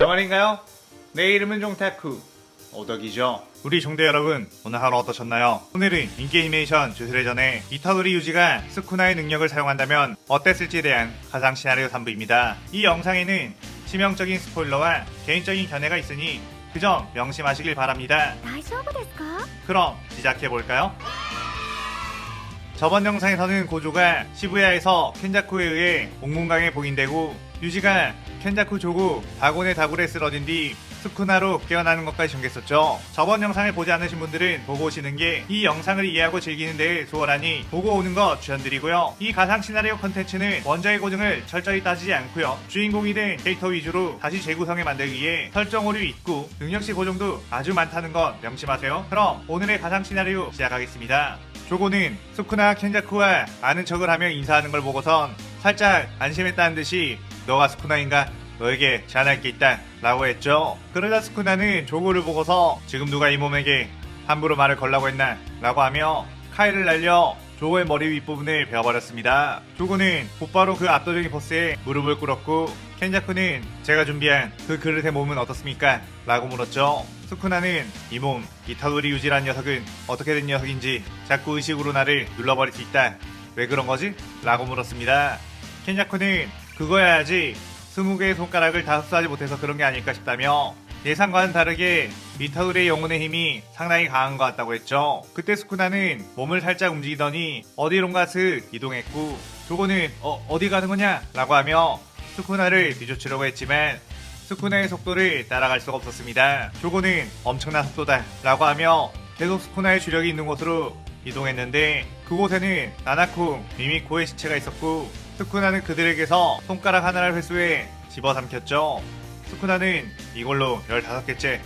정말인가요? 내 이름은 종타쿠 오덕이죠. 우리 종대 여러분, 오늘 하루 어떠셨나요? 오늘은 인기 애니메이션 주술회전에 이타도리 유지가 스쿠나의 능력을 사용한다면 어땠을지에 대한 가상 시나리오 3부입니다. 이 영상에는 치명적인 스포일러와 개인적인 견해가 있으니 그 점 명심하시길 바랍니다. 大丈夫ですか? 그럼 시작해볼까요? 저번 영상에서는 고조가 시부야에서 켄자쿠에 의해 옥문강에 봉인되고 유지가 켄자쿠 조구 다곤의 다굴에 쓰러진 뒤 스쿠나로 깨어나는 것까지 전개했었죠. 저번 영상을 보지 않으신 분들은 보고 오시는 게 이 영상을 이해하고 즐기는 데 수월하니 보고 오는 거 추천드리고요. 이 가상 시나리오 컨텐츠는 원작의 고증을 철저히 따지지 않고요. 주인공이 된 캐릭터 위주로 다시 재구성해 만들기 위해 설정 오류 있고 능력치 고정도 아주 많다는 건 명심하세요. 그럼 오늘의 가상 시나리오 시작하겠습니다. 조고는 스쿠나 켄자쿠와 아는 척을 하며 인사하는 걸 보고선 살짝 안심했다는 듯이 너가 스쿠나인가? 너에게 제안할 게 있다 라고 했죠. 그러자 스쿠나는 조고를 보고서 지금 누가 이 몸에게 함부로 말을 걸라고 했나 라고 하며 칼을 날려 조고의 머리 윗부분을 베어버렸습니다. 조고는 곧바로 그 압도적인 포스에 무릎을 꿇었고 켄자쿠는 제가 준비한 그 그릇의 몸은 어떻습니까? 라고 물었죠. 스쿠나는 이 몸, 이타도리 유지란 녀석은 어떻게 된 녀석인지 자꾸 의식으로 나를 눌러버릴 수 있다. 왜 그런 거지? 라고 물었습니다. 켄자쿠는 그거야지 20개의 손가락을 다 흡수하지 못해서 그런 게 아닐까 싶다며 예상과는 다르게 이타도리의 영혼의 힘이 상당히 강한 것 같다고 했죠. 그때 스쿠나는 몸을 살짝 움직이더니 어디론가 슥 이동했고 조고는 어디 가는 거냐? 라고 하며 스쿠나를 뒤쫓으려고 했지만 스쿠나의 속도를 따라갈 수가 없었습니다. 조고는 엄청난 속도다 라고 하며 계속 스쿠나의 주력이 있는 곳으로 이동했는데 그곳에는 나나코, 미미코의 시체가 있었고 스쿠나는 그들에게서 손가락 하나를 회수해 집어삼켰죠. 스쿠나는 이걸로 15개째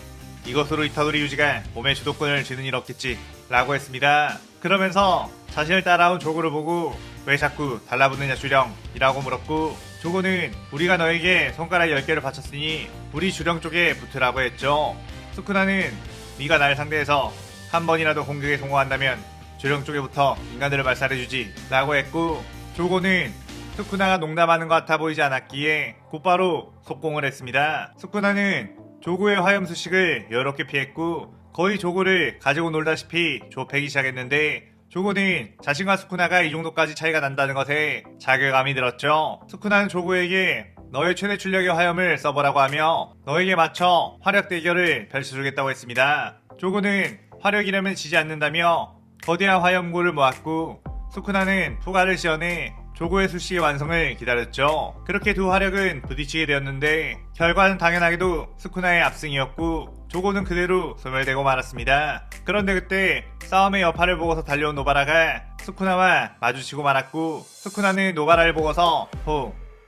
이것으로 이타도리 유지가 몸의 주도권을 쥐는 일 없겠지 라고 했습니다. 그러면서 자신을 따라온 조고를 보고 왜 자꾸 달라붙느냐 주령 이라고 물었고 조고는 우리가 너에게 손가락 10개를 바쳤으니 우리 주령 쪽에 붙으라고 했죠. 스쿠나는 네가 날 상대해서 한 번이라도 공격에 성공한다면 주령 쪽에 붙어 인간들을 말살해주지 라고 했고 조고는 스쿠나가 농담하는 것 같아 보이지 않았기에 곧바로 속공을 했습니다. 스쿠나는 조고의 화염수식을 여러 개 피했고 거의 조고를 가지고 놀다시피 좁히기 시작했는데 조고는 자신과 스쿠나가 이 정도까지 차이가 난다는 것에 자괴감이 들었죠. 스쿠나는 조고에게 너의 최대 출력의 화염을 써보라고 하며 너에게 맞춰 화력 대결을 펼쳐주겠다고 했습니다. 조고는 화력이라면 지지 않는다며 거대한 화염구를 모았고 스쿠나는 푸가를 씌워내 조고의 수식의 완성을 기다렸죠. 그렇게 두 화력은 부딪히게 되었는데 결과는 당연하게도 스쿠나의 압승이었고 조고는 그대로 소멸되고 말았습니다. 그런데 그때 싸움의 여파를 보고서 달려온 노바라가 스쿠나와 마주치고 말았고 스쿠나는 노바라를 보고서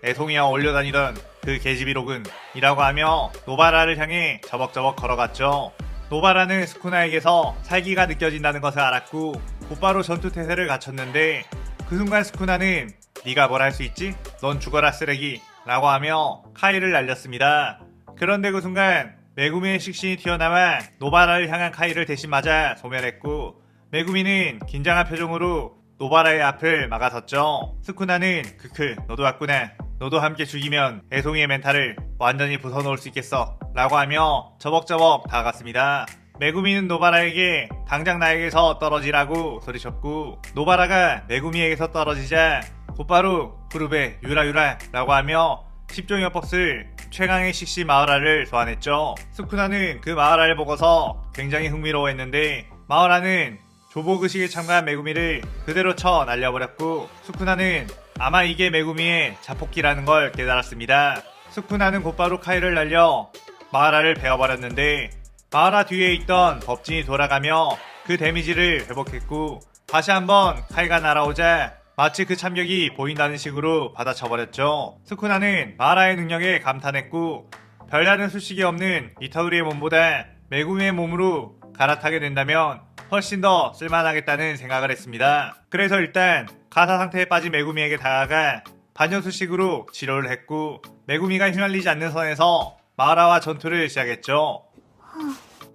애송이와 올려다니던 그 계집이로군 이라고 하며 노바라를 향해 저벅저벅 걸어갔죠. 노바라는 스쿠나에게서 살기가 느껴진다는 것을 알았고 곧바로 전투태세를 갖췄는데 그 순간 스쿠나는 네가 뭘 할 수 있지? 넌 죽어라 쓰레기 라고 하며 카이를 날렸습니다. 그런데 그 순간 메구미의 식신이 튀어나와 노바라를 향한 카이를 대신 맞아 소멸했고 메구미는 긴장한 표정으로 노바라의 앞을 막아섰죠. 스쿠나는 크크 너도 왔구나. 너도 함께 죽이면 애송이의 멘탈을 완전히 부숴놓을 수 있겠어 라고 하며 저벅저벅 다가갔습니다. 메구미는 노바라에게 당장 나에게서 떨어지라고 소리쳤고 노바라가 메구미에게서 떨어지자 곧바로 후르베 유라유라 라고 하며 10종의 벅스를 최강의 식시 마으라를 소환했죠. 스쿠나는 그 마으라를 보고서 굉장히 흥미로워했는데 마으라는 조보그식에 참가한 메구미를 그대로 쳐 날려버렸고 스쿠나는 아마 이게 메구미의 자폭기라는 걸 깨달았습니다. 스쿠나는 곧바로 카이를 날려 마으라를 베어버렸는데 마으라 뒤에 있던 법진이 돌아가며 그 데미지를 회복했고 다시 한번 카이가 날아오자 마치 그 참격이 보인다는 식으로 받아쳐버렸죠. 스쿠나는 마으라의 능력에 감탄했고 별다른 수식이 없는 이타도리의 몸보다 메구미의 몸으로 갈아타게 된다면 훨씬 더 쓸만하겠다는 생각을 했습니다. 그래서 일단 가사 상태에 빠진 메구미에게 다가가 반전수식으로 치료를 했고 메구미가 휘말리지 않는 선에서 마으라와 전투를 시작했죠.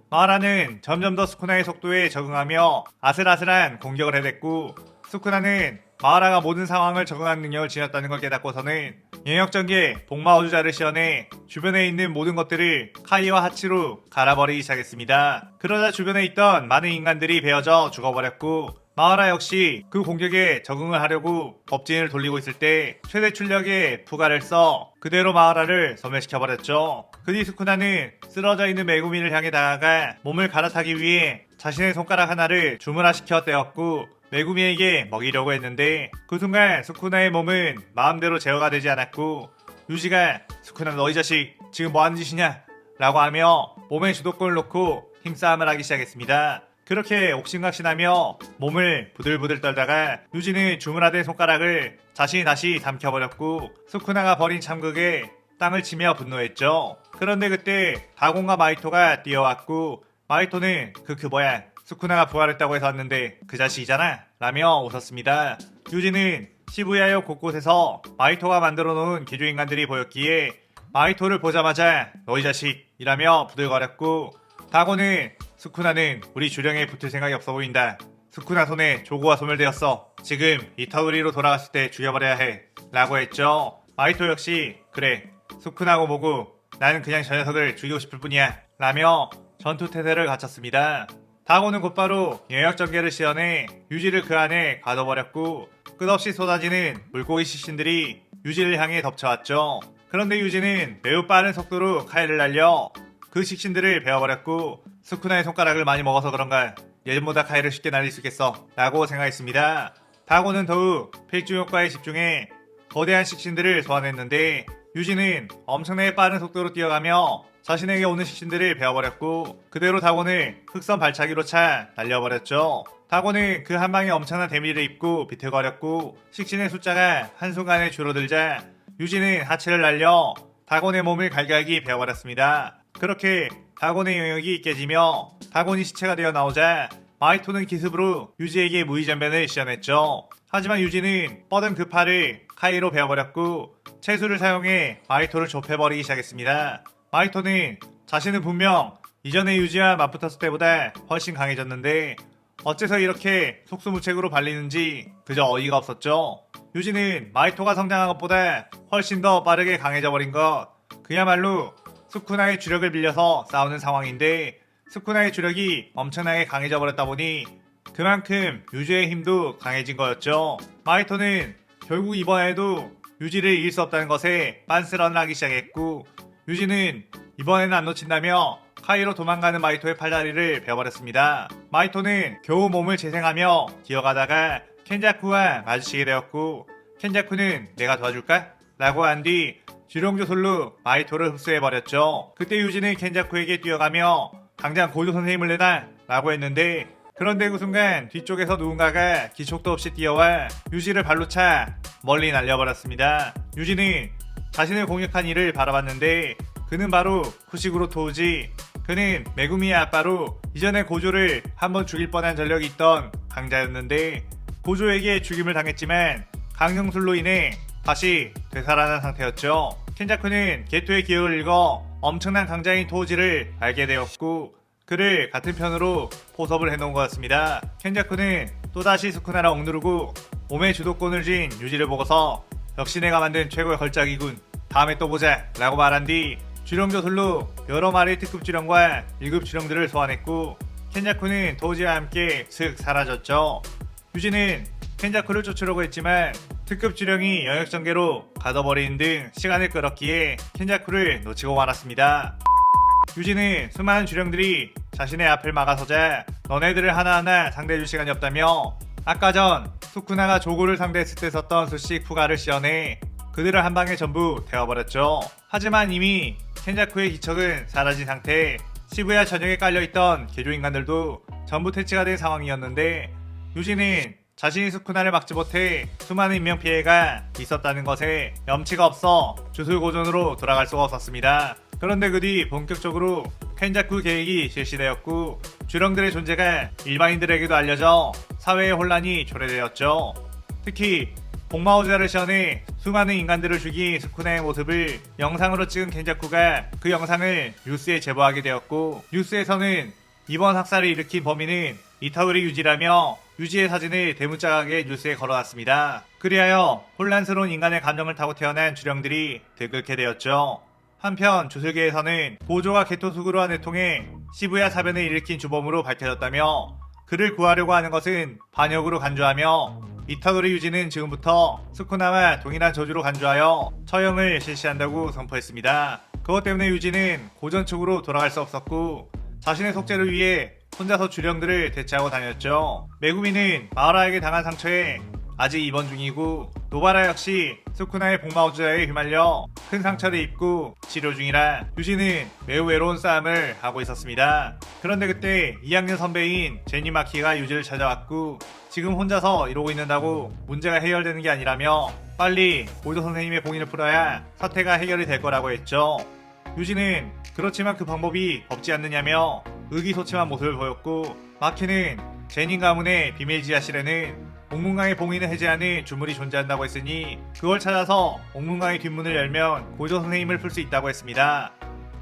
마으라는 점점 더 스쿠나의 속도에 적응하며 아슬아슬한 공격을 해댔고 스쿠나는 마으라가 모든 상황을 적응하는 능력을 지녔다는 걸 깨닫고서는 영역전개 복마우주자를 시연해 주변에 있는 모든 것들을 카이와 하치로 갈아버리기 시작했습니다. 그러자 주변에 있던 많은 인간들이 베어져 죽어버렸고 마하라 역시 그 공격에 적응을 하려고 법진을 돌리고 있을 때 최대 출력의 부가를 써 그대로 마하라를 소멸시켜버렸죠. 그 뒤 스쿠나는 쓰러져 있는 메구미를 향해 다가가 몸을 갈아타기 위해 자신의 손가락 하나를 주문화시켜 떼었고 메구미에게 먹이려고 했는데 그 순간 스쿠나의 몸은 마음대로 제어가 되지 않았고 유지가 스쿠나 너 이 자식 지금 뭐하는 짓이냐 라고 하며 몸에 주도권을 놓고 힘싸움을 하기 시작했습니다. 그렇게 옥신각신하며 몸을 부들부들 떨다가 유지는 주문화된 손가락을 자신이 다시 삼켜버렸고 스쿠나가 벌인 참극에 땅을 치며 분노했죠. 그런데 그때 다곤과 마이토가 뛰어왔고 마이토는 뭐야 스쿠나가 부활했다고 해서 왔는데 그 자식이잖아 라며 웃었습니다. 유지는 시부야역 곳곳에서 마이토가 만들어 놓은 기조인간들이 보였기에 마이토를 보자마자 너 이 자식 이라며 부들거렸고 다곤은 스쿠나는 우리 주령에 붙을 생각이 없어 보인다. 스쿠나 손에 조고가 소멸되었어. 지금 이타우리로 돌아갔을 때 죽여버려야 해 라고 했죠. 마이토 역시 그래 스쿠나고 뭐고 나는 그냥 저 녀석을 죽이고 싶을 뿐이야 라며 전투태세를 갖췄습니다. 다곤은 곧바로 영역전개를 시연해 유지를 그 안에 가둬버렸고 끝없이 쏟아지는 물고기 식신들이 유지를 향해 덮쳐왔죠. 그런데 유지는 매우 빠른 속도로 칼을 날려 그 식신들을 베어버렸고 스쿠나의 손가락을 많이 먹어서 그런가 예전보다 카이를 쉽게 날릴 수 있겠어 라고 생각했습니다. 다곤은 더욱 필주 효과에 집중해 거대한 식신들을 소환했는데 유지는 엄청나게 빠른 속도로 뛰어가며 자신에게 오는 식신들을 베어버렸고 그대로 다곤을 흑선 발차기로 차 날려버렸죠. 다곤은 그 한방에 엄청난 데미지를 입고 비틀거렸고 식신의 숫자가 한순간에 줄어들자 유지는 하체를 날려 다곤의 몸을 갈갈기 베어버렸습니다. 그렇게 다곤의 영역이 깨지며 다곤이 시체가 되어 나오자 마이토는 기습으로 유지에게 무의전변을 시연했죠. 하지만 유지는 뻗은 그 팔을 카이로 베어버렸고 채수를 사용해 마이토를 좁혀버리기 시작했습니다. 마이토는 자신은 분명 이전의 유지와 맞붙었을 때보다 훨씬 강해졌는데 어째서 이렇게 속수무책으로 발리는지 그저 어이가 없었죠. 유지는 마이토가 성장한 것보다 훨씬 더 빠르게 강해져 버린 것, 그야말로 스쿠나의 주력을 빌려서 싸우는 상황인데 스쿠나의 주력이 엄청나게 강해져 버렸다 보니 그만큼 유지의 힘도 강해진 거였죠. 마이토는 결국 이번에도 유지를 이길 수 없다는 것에 빤스런을 하기 시작했고 유지는 이번에는 안 놓친다며 카이로 도망가는 마이토의 팔다리를 베어버렸습니다. 마이토는 겨우 몸을 재생하며 기어가다가 켄자쿠와 마주치게 되었고 켄자쿠는 내가 도와줄까? 라고 한 뒤 주룡조술로 마이토를 흡수해버렸죠. 그때 유지는 켄자쿠에게 뛰어가며 당장 고조 선생님을 내놔 라고 했는데 그런데 그 순간 뒤쪽에서 누군가가 기척도 없이 뛰어와 유지를 발로 차 멀리 날려버렸습니다. 유지는 자신을 공격한 이를 바라봤는데 그는 바로 쿠시구로 토우지. 그는 메구미의 아빠로 이전에 고조를 한번 죽일 뻔한 전력이 있던 강자였는데 고조에게 죽임을 당했지만 강령술로 인해 다시 되살아난 상태였죠. 켄자쿠는 게토의 기억을 읽어 엄청난 강자인 토우지를 알게 되었고 그를 같은 편으로 포섭을 해놓은 거였습니다. 켄자쿠는 또다시 스쿠나를 억누르고 몸에 주도권을 쥔 유지를 보고서 역시 내가 만든 최고의 걸작이군. 다음에 또 보자 라고 말한 뒤 주령조술로 여러 마리의 특급 주령과 1급 주령들을 소환했고 켄자쿠는 토우지와 함께 슥 사라졌죠. 유지는 켄자쿠를 쫓으려고 했지만 특급 주령이 영역전개로 가둬버리는 등 시간을 끌었기에 켄자쿠를 놓치고 말았습니다. 유지는 수많은 주령들이 자신의 앞을 막아서자 너네들을 하나하나 상대해줄 시간이 없다며 아까 전 스쿠나가 조고를 상대했을 때 썼던 수식 푸가를 시연해 그들을 한 방에 전부 태워버렸죠. 하지만 이미 켄자쿠의 기척은 사라진 상태, 시부야 전역에 깔려있던 개조인간들도 전부 퇴치가 된 상황이었는데 유지는 자신이 스쿠나를 막지 못해 수많은 인명피해가 있었다는 것에 염치가 없어 주술고전으로 돌아갈 수가 없었습니다. 그런데 그 뒤 본격적으로 켄자쿠 계획이 실시되었고 주령들의 존재가 일반인들에게도 알려져 사회의 혼란이 초래되었죠. 특히 복마우자를 시연해 수많은 인간들을 죽인 스쿠나의 모습을 영상으로 찍은 켄자쿠가 그 영상을 뉴스에 제보하게 되었고 뉴스에서는 이번 학살을 일으킨 범인은 이타우리 유지라며 유지의 사진을 대문짝하게 뉴스에 걸어놨습니다. 그리하여 혼란스러운 인간의 감정을 타고 태어난 주령들이 들끓게 되었죠. 한편 주술계에서는 보조가 개토수구로한을 통해 시부야 사변을 일으킨 주범으로 밝혀졌다며 그를 구하려고 하는 것은 반역으로 간주하며 이타도리 유지는 지금부터 스쿠나와 동일한 저주로 간주하여 처형을 실시한다고 선포했습니다. 그것 때문에 유지는 고전 측으로 돌아갈 수 없었고 자신의 속죄를 위해 혼자서 주령들을 대체하고 다녔죠. 메구미는 마하라에게 당한 상처에 아직 입원 중이고 노바라 역시 스쿠나의 복마우주자에 휘말려 큰 상처를 입고 치료 중이라 유지는 매우 외로운 싸움을 하고 있었습니다. 그런데 그때 2학년 선배인 제니마키가 유지를 찾아왔고 지금 혼자서 이러고 있는다고 문제가 해결되는 게 아니라며 빨리 보조 선생님의 봉인을 풀어야 사태가 해결이 될 거라고 했죠. 유지는 그렇지만 그 방법이 없지 않느냐며 의기소침한 모습을 보였고 마키는 제닌 가문의 비밀 지하실에는 옥문강의 봉인을 해제하는 주물이 존재한다고 했으니 그걸 찾아서 옥문강의 뒷문을 열면 고조 선생님을 풀 수 있다고 했습니다.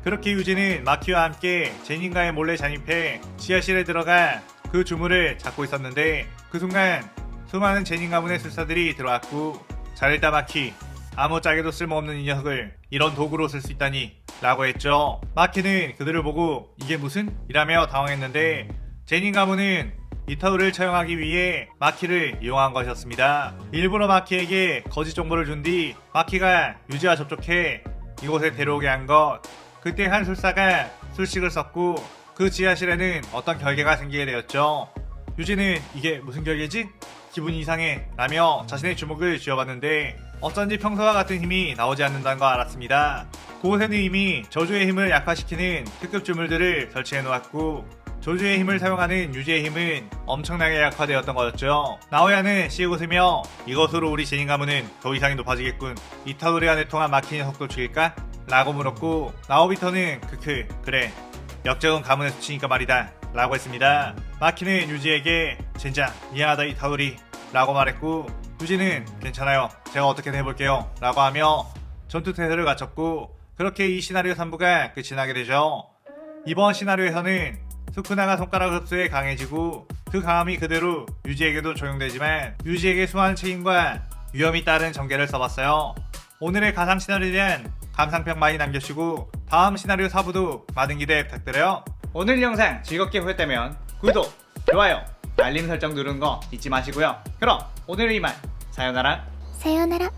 그렇게 유지는 마키와 함께 제닌가에 몰래 잠입해 지하실에 들어가 그 주물을 잡고 있었는데 그 순간 수많은 제닌 가문의 술사들이 들어왔고 잘했다 마키, 아무짝에도 쓸모없는 이 녀석을 이런 도구로 쓸 수 있다니 라고 했죠. 마키는 그들을 보고 이게 무슨? 이라며 당황했는데 제닌 가문은 이타도를 처형하기 위해 마키를 이용한 것이었습니다. 일부러 마키에게 거짓 정보를 준 뒤 마키가 유지와 접촉해 이곳에 데려오게 한 것. 그때 한 술사가 술식을 썼고 그 지하실에는 어떤 결계가 생기게 되었죠. 유지는 이게 무슨 결계지? 기분이 이상해 라며 자신의 주먹을 쥐어봤는데 어쩐지 평소와 같은 힘이 나오지 않는다는 걸 알았습니다. 그곳에는 이미 저주의 힘을 약화시키는 특급 주물들을 설치해 놓았고 저주의 힘을 사용하는 유지의 힘은 엄청나게 약화되었던 거였죠. 나오야는 씩 웃으며 이것으로 우리 제닌 가문은 더 이상이 높아지겠군. 이타도리안을 통한 마키 녀석도 죽일까? 라고 물었고 나오비터는 크크 그래 역적은 가문의 수치니까 말이다 라고 했습니다. 마키는 유지에게 진짜 미안하다 이타도리 라고 말했고 유지는 괜찮아요 제가 어떻게든 해볼게요 라고 하며 전투 태세를 갖췄고 그렇게 이 시나리오 3부가 끝이 나게 되죠. 이번 시나리오에서는 스쿠나가 손가락 흡수에 강해지고 그 강함이 그대로 유지에게도 적용되지만 유지에게 수많은 책임과 위험이 따른 전개를 써봤어요. 오늘의 가상 시나리오에 대한 감상평 많이 남겨주시고 다음 시나리오 4부도 많은 기대 부탁드려요. 오늘 영상 즐겁게 보셨다면 구독, 좋아요, 알림 설정 누르는 거 잊지 마시고요. 그럼 오늘은 이만 사요나라.さようなら。